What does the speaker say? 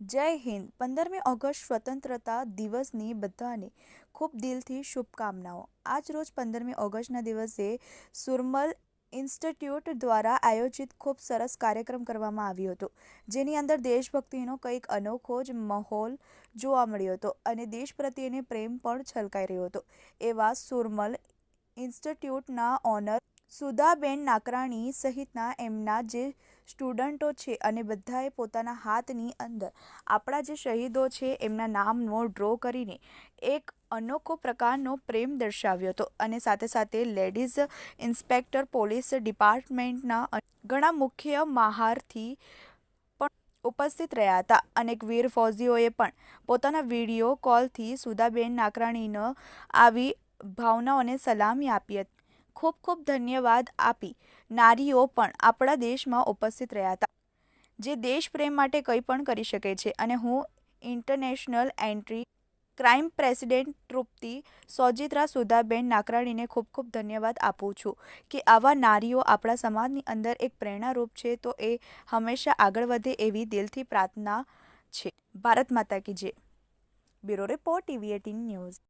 જય હિન્દ 15મી ઓગસ્ટ સ્વતંત્રતા દિવસની બધાને ખૂબ દિલથી શુભકામનાઓ। આજ રોજ 15મી ઓગસ્ટના દિવસે સુરમલ ઇન્સ્ટિટ્યૂટ દ્વારા આયોજિત ખૂબ સરસ કાર્યક્રમ કરવામાં આવ્યો હતો, જેની અંદર દેશભક્તિનો કંઈક અનોખો જ માહોલ જોવા મળ્યો હતો અને દેશ પ્રત્યેનો પ્રેમ પણ છલકાઈ રહ્યો હતો। એવા સુરમલ ઇન્સ્ટિટ્યૂટના ઓનર સુધાબેન નાકરાણી સહિતના એમના જે સ્ટુડન્ટો છે અને બધાએ પોતાના હાથની અંદર આપણા જે શહીદો છે એમના નામનો ડ્રો કરીને એક અનોખો પ્રકારનો પ્રેમ દર્શાવ્યો હતો અને સાથે સાથે લેડીઝ ઇન્સ્પેક્ટર પોલીસ ડિપાર્ટમેન્ટના ઘણા મુખ્ય મહારથી પણ ઉપસ્થિત રહ્યા હતા। અનેક વીર ફૌજીઓએ પણ પોતાના વિડીયો કોલથી સુધાબેન નાકરાણીને આવી ભાવનાઓને સલામી આપી હતી। ખૂબ ખૂબ ધન્યવાદ આપી નારીઓ પણ આપણા દેશમાં ઉપસ્થિત રહ્યા હતા, જે દેશ પ્રેમ માટે કંઈ પણ કરી શકે છે અને હું ઇન્ટરનેશનલ એન્ટી ક્રાઇમ પ્રેસિડેન્ટ તૃપ્તિ સોજિત્રા સુધાબેન નાકરાણીને ખૂબ ખૂબ ધન્યવાદ આપું છું કે આવા નારીઓ આપણા સમાજની અંદર એક પ્રેરણારૂપ છે, તો એ હંમેશા આગળ વધે એવી દિલથી પ્રાર્થના છે। ભારત માતા કી જય। Bureau report, TV18 news.